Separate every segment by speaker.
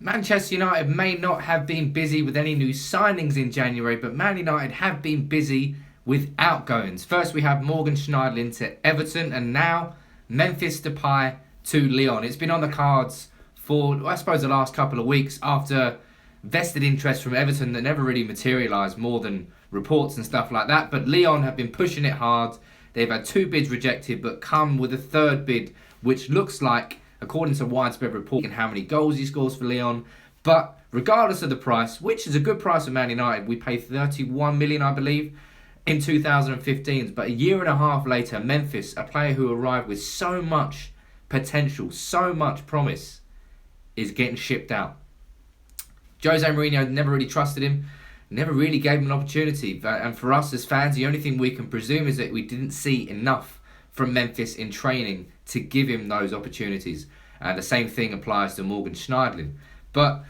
Speaker 1: Manchester United may not have been busy with any new signings in January, but Man United have been busy with outgoings. First, we have Morgan Schneiderlin to Everton, and now Memphis Depay to Lyon. It's been on the cards for, I suppose, the last couple of weeks after vested interest from Everton that never really materialised more than reports and stuff like that. But Lyon have been pushing it hard. They've had 2 bids rejected, but come with a 3rd bid, which looks like, according to widespread reporting, how many goals he scores for Lyon. But regardless of the price, which is a good price for Man United, we paid 31 million, I believe, in 2015. But a year and a half later, Memphis, a player who arrived with so much potential, so much promise, is getting shipped out. Jose Mourinho never really trusted him, never really gave him an opportunity. And for us as fans, the only thing we can presume is that we didn't see enough from Memphis in training to give him those opportunities. And the same thing applies to Morgan Schneiderlin. But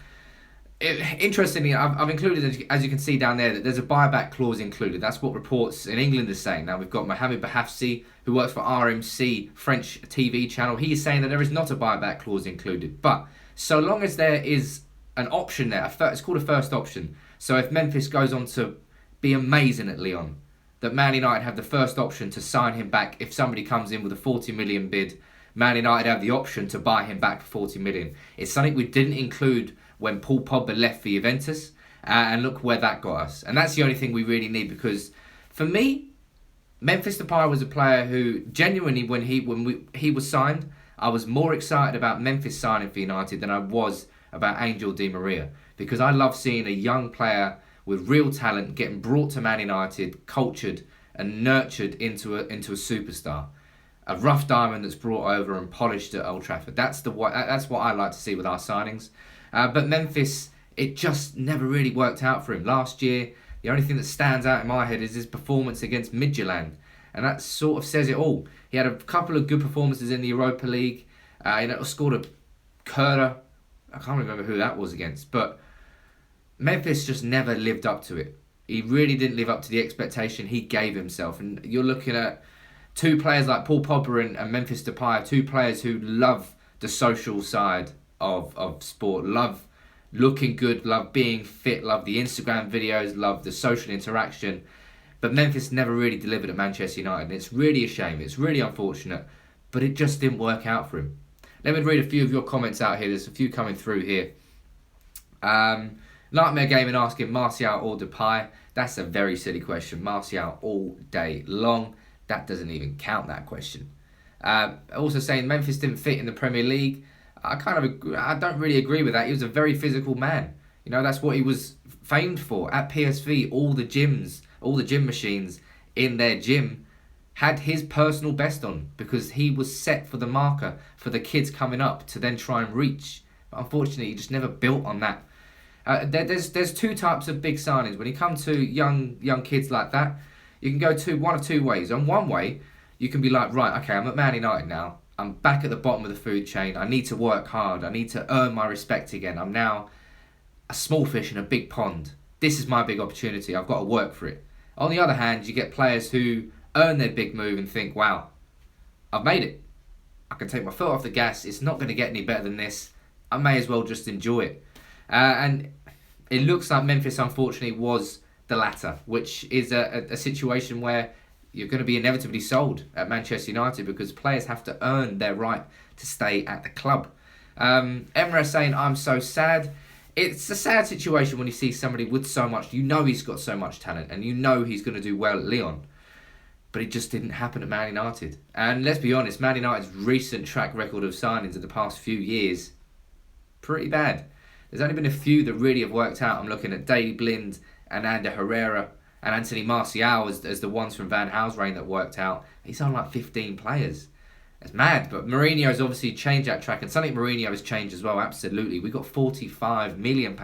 Speaker 1: interestingly, I've included, as you can see down there, that there's a buyback clause included. That's what reports in England are saying. Now, we've got Mohamed Bahafsi, who works for RMC, French TV channel. He is saying that there is not a buyback clause included. But so long as there is an option there, it's called a first option. So if Memphis goes on to be amazing at Lyon, that Man United have the first option to sign him back. If somebody comes in with a 40 million bid, Man United have the option to buy him back for 40 million. It's something we didn't include when Paul Pogba left for Juventus, and look where that got us. And that's the only thing we really need, because for me, Memphis Depay was a player who genuinely, when he was signed, I was more excited about Memphis signing for United than I was about Angel Di Maria, because I love seeing a young player with real talent getting brought to Man United, cultured and nurtured into a superstar. A rough diamond that's brought over and polished at Old Trafford. That's what I like to see with our signings. But Memphis, it just never really worked out for him. Last year, the only thing that stands out in my head is his performance against Midtjylland. And that sort of says it all. He had a couple of good performances in the Europa League. Scored a curler. I can't remember who that was against. But Memphis just never lived up to it. He really didn't live up to the expectation he gave himself. And you're looking at 2 players like Paul Pogba and Memphis Depay, 2 players who love the social side of sport, love looking good, love being fit, love the Instagram videos, love the social interaction. But Memphis never really delivered at Manchester United. And it's really a shame. It's really unfortunate. But it just didn't work out for him. Let me read a few of your comments out here. There's a few coming through here. Nightmare Gaming asking Martial or Depay. That's a very silly question. Martial all day long. That doesn't even count, that question. Also saying Memphis didn't fit in the Premier League. I don't really agree with that. He was a very physical man. You know, that's what he was famed for. At PSV, all the gym machines in their gym had his personal best on, because he was set for the marker for the kids coming up to then try and reach. But unfortunately, he just never built on that. There's 2 types of big signings. When you come to young kids like that, you can go one of 2 ways. On one way, you can be like, right, okay, I'm at Man United now. I'm back at the bottom of the food chain. I need to work hard. I need to earn my respect again. I'm now a small fish in a big pond. This is my big opportunity. I've got to work for it. On the other hand, you get players who earn their big move and think, wow, I've made it. I can take my foot off the gas. It's not going to get any better than this. I may as well just enjoy it. And it looks like Memphis, unfortunately, was the latter, which is a situation where you're going to be inevitably sold at Manchester United, because players have to earn their right to stay at the club. Emre saying, I'm so sad. It's a sad situation when you see somebody with so much, you know he's got so much talent, and you know he's going to do well at Lyon. But it just didn't happen at Man United. And let's be honest, Man United's recent track record of signings in the past few years, pretty bad. There's only been a few that really have worked out. I'm looking at Daley Blind and Ander Herrera and Anthony Martial as the ones from Van Gaal's reign that worked out. He's on like 15 players. It's mad, but Mourinho's obviously changed that track, and something Mourinho has changed as well, absolutely. We got £45 million,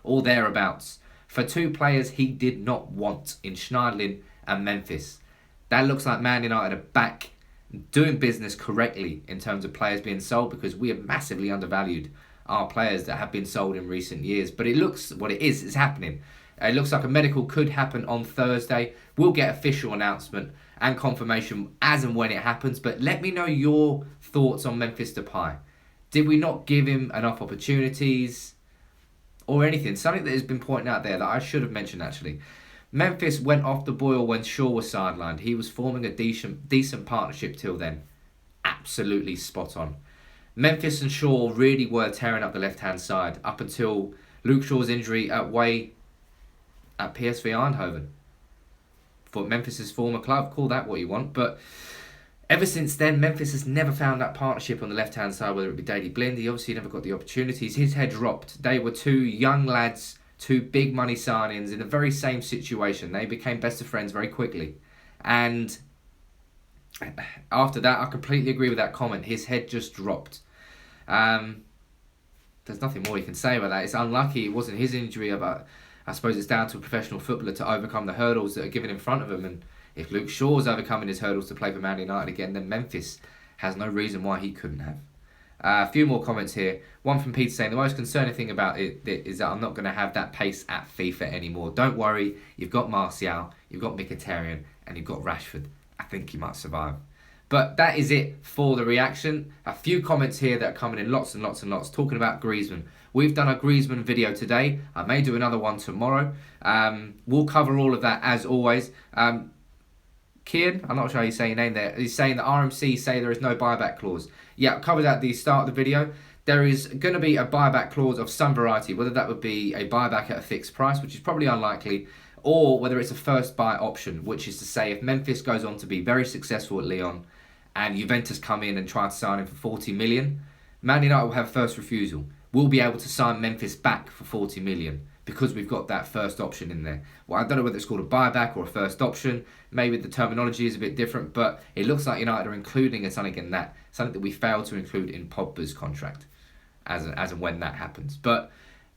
Speaker 1: or thereabouts, for 2 players he did not want in Schneiderlin and Memphis. That looks like Man United are back doing business correctly in terms of players being sold, because we have massively undervalued our players that have been sold in recent years. But it looks what it is. It's happening. It looks like a medical could happen on Thursday. We'll get official announcement and confirmation as and when it happens. But let me know your thoughts on Memphis Depay. Did we not give him enough opportunities or anything? Something that has been pointed out there that I should have mentioned actually. Memphis went off the boil when Shaw was sidelined. He was forming a decent partnership till then. Absolutely spot on. Memphis and Shaw really were tearing up the left-hand side up until Luke Shaw's injury away at PSV Eindhoven. For Memphis' former club, call that what you want. But ever since then, Memphis has never found that partnership on the left-hand side, whether it be Daley Blind. He obviously never got the opportunities. His head dropped. They were two young lads, two big money signings in the very same situation. They became best of friends very quickly. And after that, I completely agree with that comment. His head just dropped. There's nothing more you can say about that. It's unlucky it wasn't his injury, but I suppose it's down to a professional footballer to overcome the hurdles that are given in front of him. And if Luke Shaw's overcoming his hurdles to play for Man United again, then Memphis has no reason why he couldn't have. A few more comments here. One from Peter saying, the most concerning thing about it is that I'm not going to have that pace at FIFA anymore. Don't worry, you've got Martial, you've got Mkhitaryan, and you've got Rashford. I think you might survive. But that is it for the reaction. A few comments here that are coming in, lots and lots and lots, talking about Griezmann. We've done a Griezmann video today. I may do another one tomorrow. We'll cover all of that as always. Kian, I'm not sure how you say your name there, he's saying that RMC say there is no buyback clause. Yeah, I covered that at the start of the video. There is going to be a buyback clause of some variety, whether that would be a buyback at a fixed price, which is probably unlikely, or whether it's a first buy option, which is to say if Memphis goes on to be very successful at Lyon and Juventus come in and try to sign him for 40 million, Man United will have first refusal. We'll be able to sign Memphis back for 40 million because we've got that first option in there. Well, I don't know whether it's called a buyback or a first option. Maybe the terminology is a bit different, but it looks like United are including something in that, something that we failed to include in Pogba's contract as and when that happens. But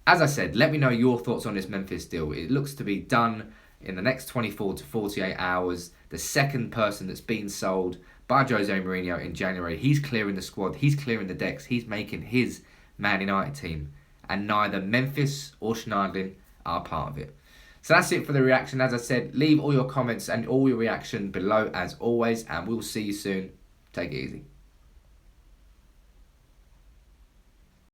Speaker 1: as I said, let me know your thoughts on this Memphis deal. It looks to be done in the next 24 to 48 hours. The second person that's been sold by Jose Mourinho in January. He's clearing the squad. He's clearing the decks. He's making his Man United team. And neither Memphis or Schneiderlin are part of it. So that's it for the reaction. As I said, leave all your comments and all your reaction below as always. And we'll see you soon. Take it easy.